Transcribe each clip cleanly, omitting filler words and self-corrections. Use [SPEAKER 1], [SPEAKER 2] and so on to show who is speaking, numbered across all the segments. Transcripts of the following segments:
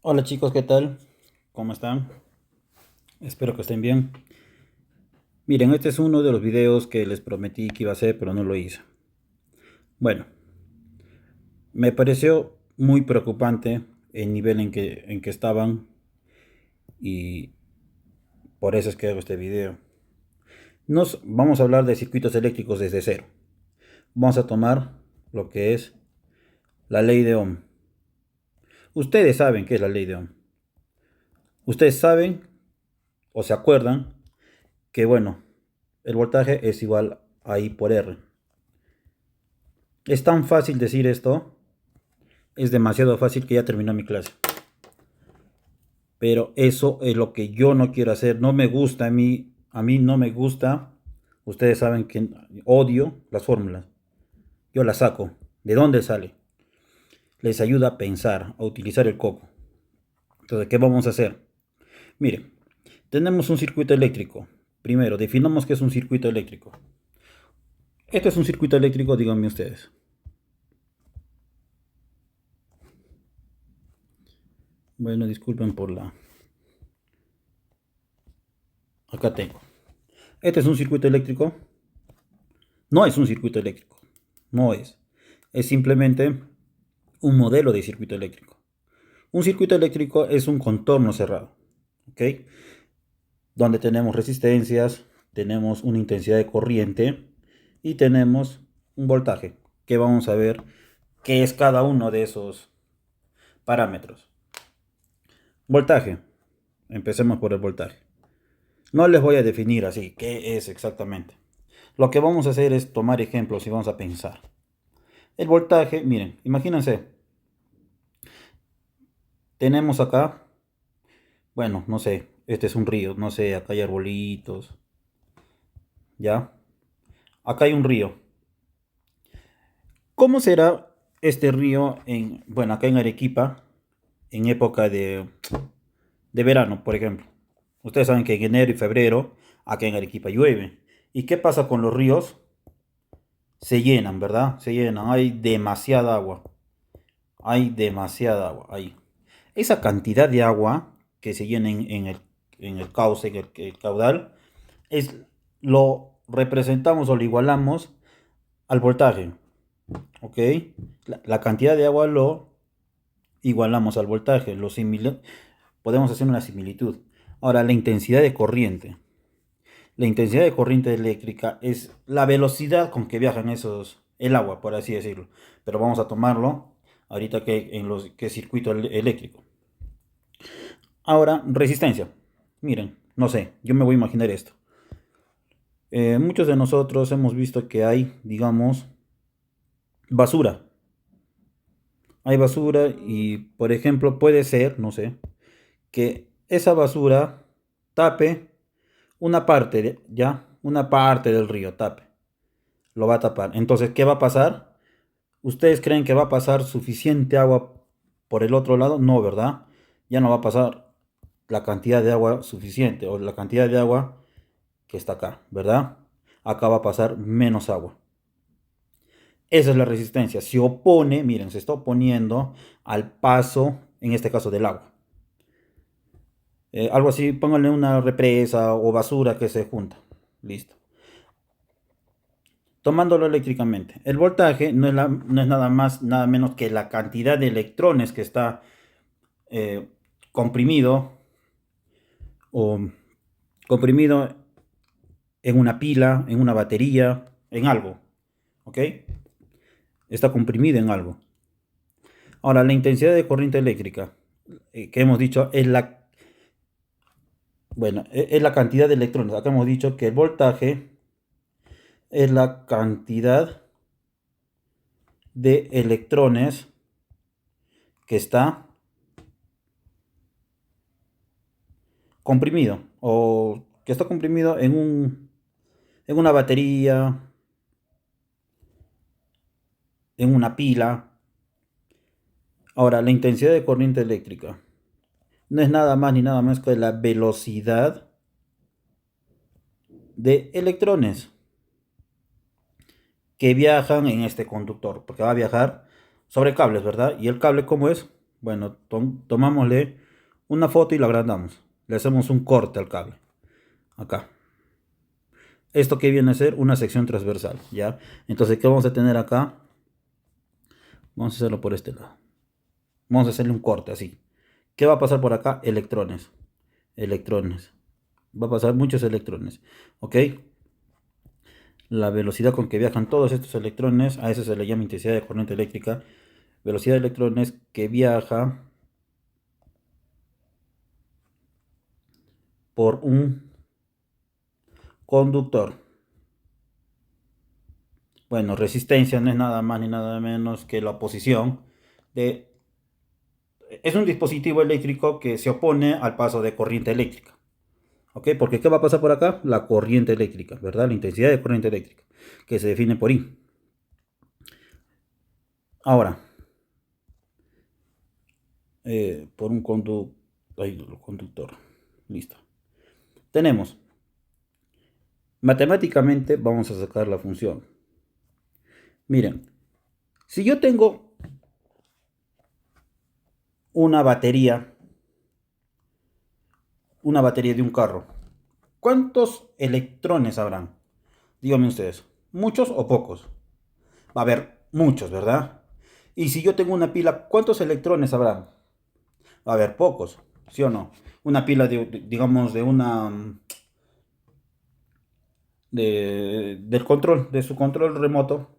[SPEAKER 1] Hola chicos, ¿qué tal? ¿Cómo están? Espero que estén bien. Miren, este es uno de los videos que les prometí que iba a hacer, pero no lo hice. Bueno, me pareció muy preocupante el nivel en que estaban y por eso es que hago este video. Vamos a hablar de circuitos eléctricos desde cero. Vamos a tomar lo que es la ley de Ohm. Ustedes saben qué es la ley de Ohm. Ustedes saben o se acuerdan que, bueno, el voltaje es igual a I por R. Es tan fácil decir esto, es demasiado fácil que ya terminó mi clase. Pero eso es lo que yo no quiero hacer, no me gusta a mí no me gusta. Ustedes saben que odio las fórmulas. Yo las saco. ¿De dónde sale? Les ayuda a pensar, a utilizar el coco. Entonces, ¿qué vamos a hacer? Miren, tenemos un circuito eléctrico. Primero, definamos qué es un circuito eléctrico. Este es un circuito eléctrico, díganme ustedes. Bueno, disculpen por la... Acá tengo. Este es un circuito eléctrico. No es un circuito eléctrico. No es. Es simplemente un modelo de circuito eléctrico. Un circuito eléctrico es un contorno cerrado, ¿ok? Donde tenemos resistencias, tenemos una intensidad de corriente y tenemos un voltaje, que vamos a ver qué es cada uno de esos parámetros. Voltaje. Empecemos por el voltaje. No les voy a definir así qué es exactamente. Lo que vamos a hacer es tomar ejemplos y vamos a pensar. El voltaje, miren, imagínense, tenemos acá, bueno, no sé, este es un río, no sé, acá hay arbolitos, ¿ya? Acá hay un río. ¿Cómo será este río bueno, acá en Arequipa, en época de verano, por ejemplo? Ustedes saben que en enero y febrero, acá en Arequipa llueve. ¿Y qué pasa con los ríos? Se llenan, ¿verdad? Se llenan, hay demasiada agua. Hay demasiada agua ahí. Esa cantidad de agua que se llena en el cauce, en el caudal, lo representamos o lo igualamos al voltaje, ¿ok? La cantidad de agua lo igualamos al voltaje, podemos hacer una similitud. Ahora, la intensidad de corriente. La intensidad de corriente eléctrica es la velocidad con que viajan el agua, por así decirlo. Pero vamos a tomarlo ahorita que es circuito eléctrico. Ahora, resistencia. Miren, no sé, yo me voy a imaginar esto. Muchos de nosotros hemos visto que hay, digamos, basura. Hay basura y, por ejemplo, puede ser, no sé, que esa basura tape una parte, ¿ya? Una parte del río tape. Lo va a tapar. Entonces, ¿qué va a pasar? ¿Ustedes creen que va a pasar suficiente agua por el otro lado? No, ¿verdad? Ya no va a pasar la cantidad de agua suficiente o la cantidad de agua que está acá, ¿verdad? Acá va a pasar menos agua. Esa es la resistencia. Se opone, miren, se está oponiendo al paso, en este caso del agua. Algo así, pónganle una represa o basura que se junta. Listo. Tomándolo eléctricamente. El voltaje no es nada más, nada menos que la cantidad de electrones que está eh, comprimido o comprimido en una pila, en una batería, en algo. ¿Ok? Está comprimido en algo. Ahora, la intensidad de corriente eléctrica, que hemos dicho, bueno, es la cantidad de electrones. Acá hemos dicho que el voltaje es la cantidad de electrones que está comprimido o que está comprimido en una batería, en una pila. Ahora, la intensidad de corriente eléctrica no es nada más ni nada menos que la velocidad de electrones que viajan en este conductor, porque va a viajar sobre cables, ¿verdad? ¿Y el cable cómo es? Bueno, tomámosle una foto y la agrandamos. Le hacemos un corte al cable. Acá. Esto que viene a ser una sección transversal, ¿ya? Entonces, ¿qué vamos a tener acá? Vamos a hacerlo por este lado. Vamos a hacerle un corte así. ¿Qué va a pasar por acá? Electrones. Electrones. Va a pasar muchos electrones. ¿Ok? La velocidad con que viajan todos estos electrones, a eso se le llama intensidad de corriente eléctrica. Velocidad de electrones que viaja por un conductor. Bueno, resistencia no es nada más ni nada menos que la oposición de... Es un dispositivo eléctrico que se opone al paso de corriente eléctrica. ¿Ok? Porque ¿qué va a pasar por acá? La corriente eléctrica, ¿verdad? La intensidad de corriente eléctrica, que se define por I. Ahora, por un conductor. Listo. Tenemos, matemáticamente vamos a sacar la función. Miren, si yo tengo una batería de un carro, ¿cuántos electrones habrán? Díganme ustedes, ¿muchos o pocos? Va a haber muchos, ¿verdad? Y si yo tengo una pila, ¿cuántos electrones habrán? Va a haber pocos, ¿sí o no? Una pila digamos, del control, de su control remoto,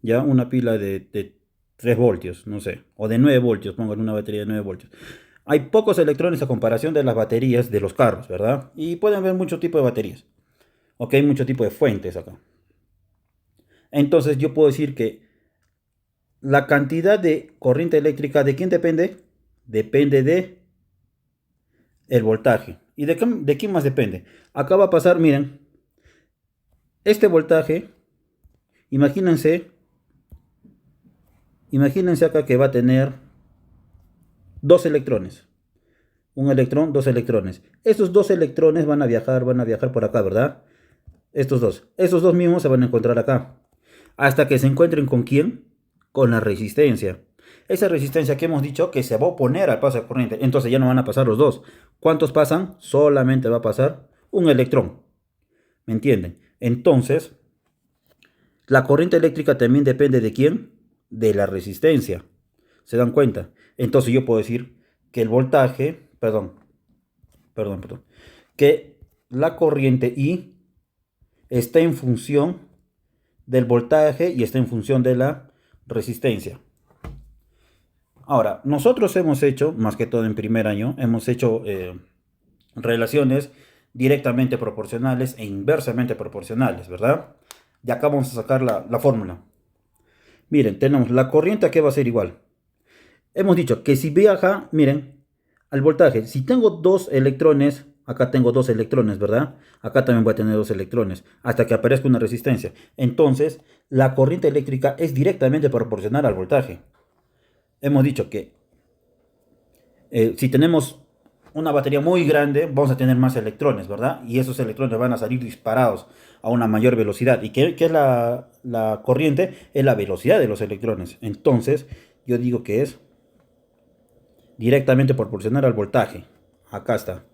[SPEAKER 1] ya una pila de 3 voltios, no sé, o de 9 voltios, pongo en una batería de 9 voltios. Hay pocos electrones a comparación de las baterías de los carros, ¿verdad? Y pueden haber muchos tipos de baterías. Ok, muchos tipos de fuentes acá. Entonces yo puedo decir que la cantidad de corriente eléctrica, ¿de quién depende? Depende de el voltaje. ¿Y de quién más depende? Acá va a pasar, miren, este voltaje, imagínense, imagínense acá que va a tener dos electrones. Un electrón, dos electrones. Estos dos electrones van a viajar por acá, ¿verdad? Estos dos mismos se van a encontrar acá. Hasta que se encuentren con quién? Con la resistencia. Esa resistencia que hemos dicho que se va a oponer al paso de corriente. Entonces ya no van a pasar los dos. ¿Cuántos pasan? Solamente va a pasar un electrón. ¿Me entienden? Entonces, la corriente eléctrica también depende de quién? De la resistencia. ¿Se dan cuenta? Entonces yo puedo decir que el voltaje, perdón, que la corriente I está en función del voltaje y está en función de la resistencia. Ahora, nosotros hemos hecho, más que todo en primer año, hemos hecho relaciones directamente proporcionales e inversamente proporcionales, ¿verdad? Y acá vamos a sacar la fórmula. Miren, tenemos la corriente que va a ser igual. Hemos dicho que si viaja, miren, al voltaje, si tengo dos electrones, acá tengo dos electrones, ¿verdad? Acá también voy a tener dos electrones, hasta que aparezca una resistencia. Entonces, la corriente eléctrica es directamente proporcional al voltaje. Hemos dicho que si tenemos una batería muy grande, vamos a tener más electrones, ¿verdad? Y esos electrones van a salir disparados a una mayor velocidad. ¿Y qué es la corriente? Es la velocidad de los electrones. Entonces, yo digo que es directamente proporcional al voltaje. Acá está.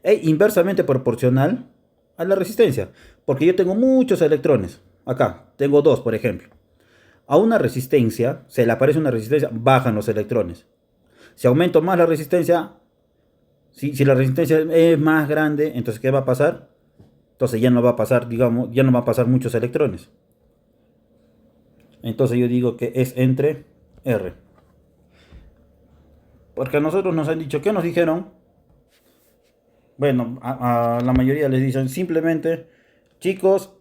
[SPEAKER 1] E inversamente proporcional a la resistencia. Porque yo tengo muchos electrones. Acá, tengo dos, por ejemplo. A una resistencia, se le aparece una resistencia, bajan los electrones. Si aumento más la resistencia, si la resistencia es más grande, entonces ¿qué va a pasar? Entonces ya no va a pasar, digamos, ya no va a pasar muchos electrones. Entonces yo digo que es entre R. Porque a nosotros nos han dicho, ¿qué nos dijeron? Bueno, a la mayoría les dicen simplemente, chicos,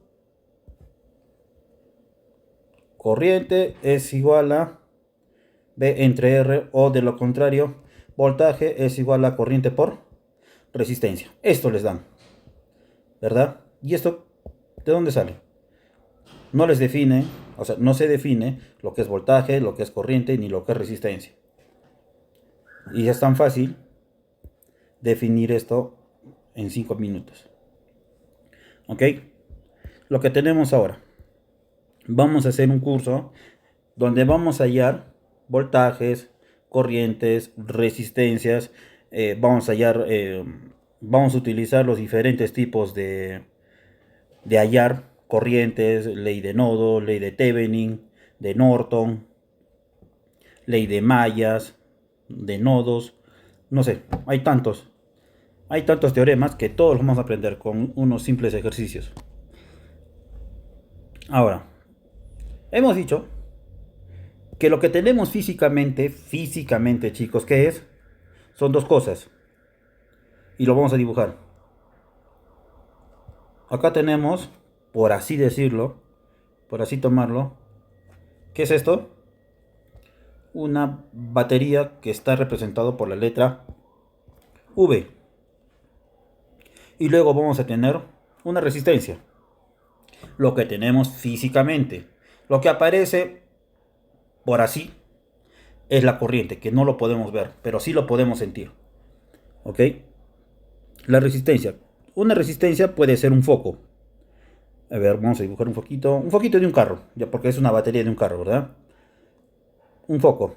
[SPEAKER 1] corriente es igual a B entre R, o de lo contrario, voltaje es igual a corriente por resistencia. Esto les dan, ¿verdad? ¿Y esto de dónde sale? No les define, o sea, no se define lo que es voltaje, lo que es corriente, ni lo que es resistencia. Y es tan fácil definir esto en 5 minutos. ¿Ok? Lo que tenemos ahora. Vamos a hacer un curso donde vamos a hallar voltajes, corrientes, resistencias. Vamos a hallar, vamos a utilizar los diferentes tipos de hallar corrientes, ley de nodo, ley de Thevenin, de Norton, ley de mallas, de nodos, no sé, hay tantos teoremas que todos los vamos a aprender con unos simples ejercicios. Ahora, hemos dicho que lo que tenemos físicamente chicos, ¿qué es? Son dos cosas y lo vamos a dibujar. Acá tenemos, por así decirlo, por así tomarlo, ¿qué es esto? Una batería que está representado por la letra V. Y luego vamos a tener una resistencia. Lo que tenemos físicamente. Lo que aparece por así es la corriente, que no lo podemos ver, pero sí lo podemos sentir. ¿Ok? La resistencia. Una resistencia puede ser un foco. A ver, vamos a dibujar un foquito de un carro, ya porque es una batería de un carro, ¿verdad? Un foco.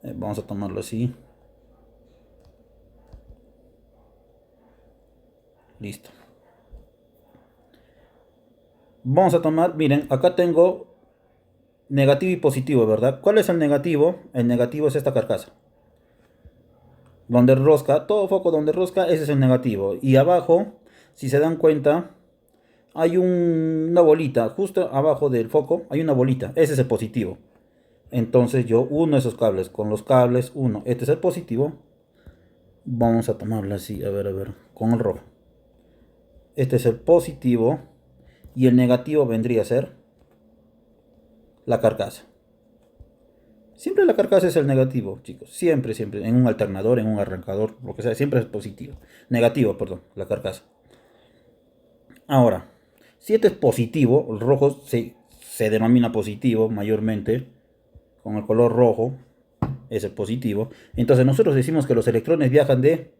[SPEAKER 1] Vamos a tomarlo así. Listo. Vamos a tomar, miren, acá tengo negativo y positivo, ¿verdad? ¿Cuál es el negativo? El negativo es esta carcasa. Donde rosca, todo foco donde rosca, ese es el negativo. Y abajo, si se dan cuenta, hay una bolita. Justo abajo del foco hay una bolita. Ese es el positivo. Entonces yo uno esos cables. Con los cables, uno. Este es el positivo. Vamos a tomarlo así, a ver, con el rojo. Este es el positivo. Y el negativo vendría a ser la carcasa. Siempre la carcasa es el negativo, chicos. Siempre. En un alternador, en un arrancador, lo que sea, siempre es positivo. Negativo, perdón, la carcasa. Ahora, si este es positivo, el rojo se denomina positivo mayormente. Con el color rojo es el positivo. Entonces nosotros decimos que los electrones viajan de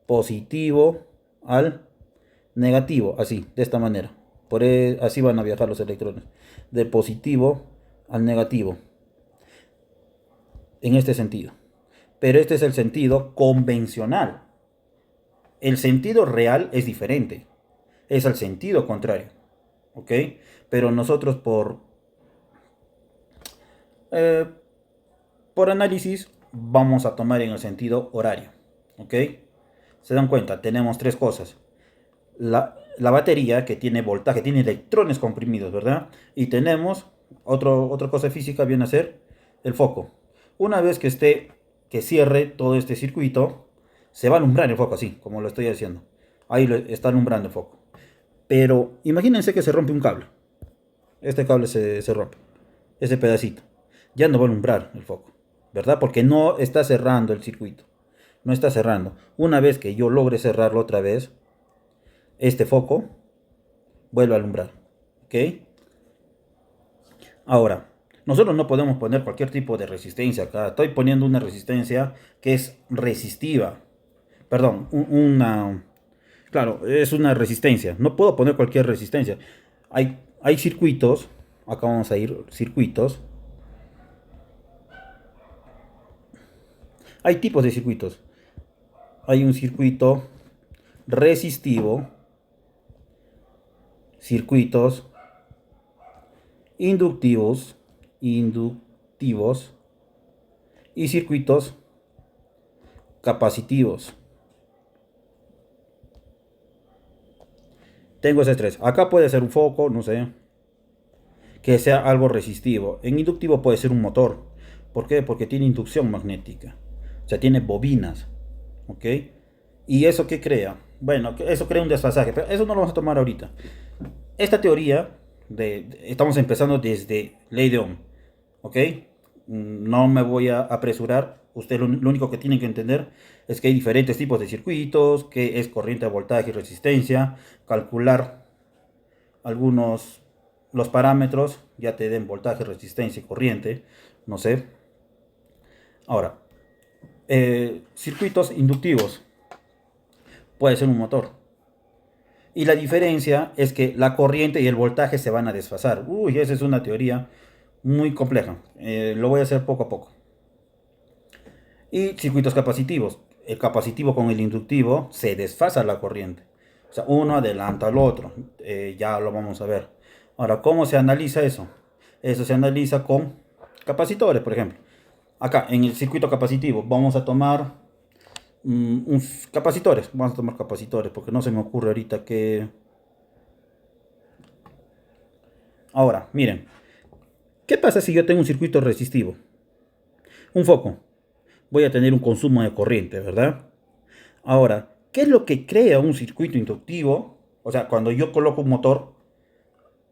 [SPEAKER 1] positivo al negativo. Así, de esta manera. Así van a viajar los electrones. De positivo al negativo. En este sentido. Pero este es el sentido convencional. El sentido real es diferente. Es el sentido contrario. ¿Ok? Pero nosotros eh, por análisis vamos a tomar en el sentido horario. ¿Ok? Se dan cuenta, tenemos tres cosas. La batería que tiene voltaje, tiene electrones comprimidos, ¿verdad? Y tenemos otra cosa física, viene a ser el foco. Una vez que cierre todo este circuito, se va a alumbrar el foco así, como lo estoy haciendo. Ahí está alumbrando el foco. Pero imagínense que se rompe un cable. Este cable se rompe. Ese pedacito. Ya no va a alumbrar el foco, ¿verdad? Porque no está cerrando el circuito. No está cerrando. Una vez que yo logre cerrarlo otra vez, este foco vuelve a alumbrar. ¿Ok? Ahora, nosotros no podemos poner cualquier tipo de resistencia acá. Estoy poniendo una resistencia que es resistiva. Perdón, claro, es una resistencia. No puedo poner cualquier resistencia. Hay circuitos. Acá vamos a ir, circuitos. Hay tipos de circuitos. Hay un circuito resistivo, circuitos inductivos y circuitos capacitivos. Tengo esos tres. Acá puede ser un foco, no sé, que sea algo resistivo. En inductivo puede ser un motor. ¿Por qué? Porque tiene inducción magnética. O sea, tiene bobinas. ¿Ok? ¿Y eso qué crea? Bueno, eso crea un desfasaje, pero eso no lo vamos a tomar ahorita. Esta teoría, estamos empezando desde ley de Ohm. ¿Ok? No me voy a apresurar. Usted lo único que tienen que entender es que hay diferentes tipos de circuitos, que es corriente, voltaje y resistencia. Calcular los parámetros, ya te den voltaje, resistencia y corriente. No sé. Ahora, circuitos inductivos. Puede ser un motor. Y la diferencia es que la corriente y el voltaje se van a desfasar. Uy, esa es una teoría muy compleja. Lo voy a hacer poco a poco. Y circuitos capacitivos. El capacitivo con el inductivo se desfasa la corriente. O sea, uno adelanta al otro. Ya lo vamos a ver. Ahora, ¿cómo se analiza eso? Eso se analiza con capacitores, por ejemplo. Acá, en el circuito capacitivo, vamos a tomar capacitores. Vamos a tomar capacitores porque no se me ocurre ahorita que... Ahora, miren. ¿Qué pasa si yo tengo un circuito resistivo? Un foco. Voy a tener un consumo de corriente, ¿verdad? Ahora, ¿qué es lo que crea un circuito inductivo? O sea, cuando yo coloco un motor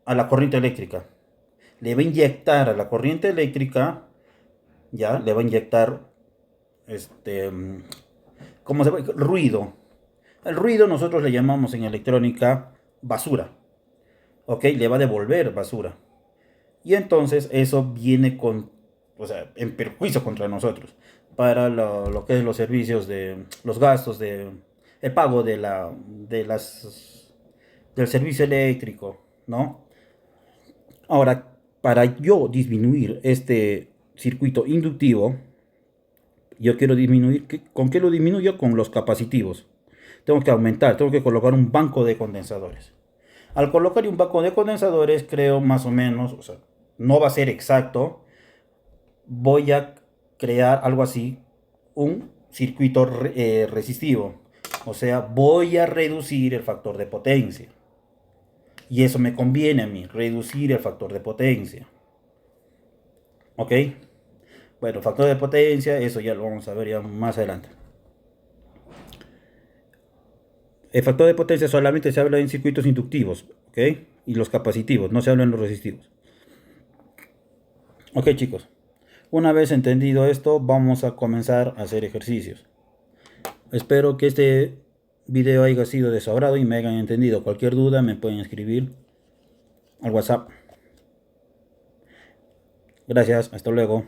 [SPEAKER 1] a la corriente eléctrica, le va a inyectar a la corriente eléctrica, ya, le va a inyectar, este, ¿cómo se llama? Ruido. El ruido nosotros le llamamos en electrónica basura, ¿ok? Le va a devolver basura. Y entonces eso viene con, o sea, en perjuicio contra nosotros, para lo que es los servicios de, los gastos de, el pago del servicio eléctrico, ¿no? Ahora, para yo disminuir este circuito inductivo, yo quiero disminuir, ¿con qué lo disminuyo? Con los capacitivos. Tengo que aumentar, tengo que colocar un banco de condensadores. Al colocar un banco de condensadores, creo más o menos, o sea, no va a ser exacto, voy a crear algo así, un circuito resistivo. O sea, voy a reducir el factor de potencia. Y eso me conviene a mí, reducir el factor de potencia. ¿Ok? Bueno, factor de potencia, eso ya lo vamos a ver ya más adelante. El factor de potencia solamente se habla en circuitos inductivos, ¿ok? Y los capacitivos, no se habla en los resistivos. Ok, chicos. Una vez entendido esto, vamos a comenzar a hacer ejercicios. Espero que este video haya sido de su agrado y me hayan entendido. Cualquier duda me pueden escribir al WhatsApp. Gracias, hasta luego.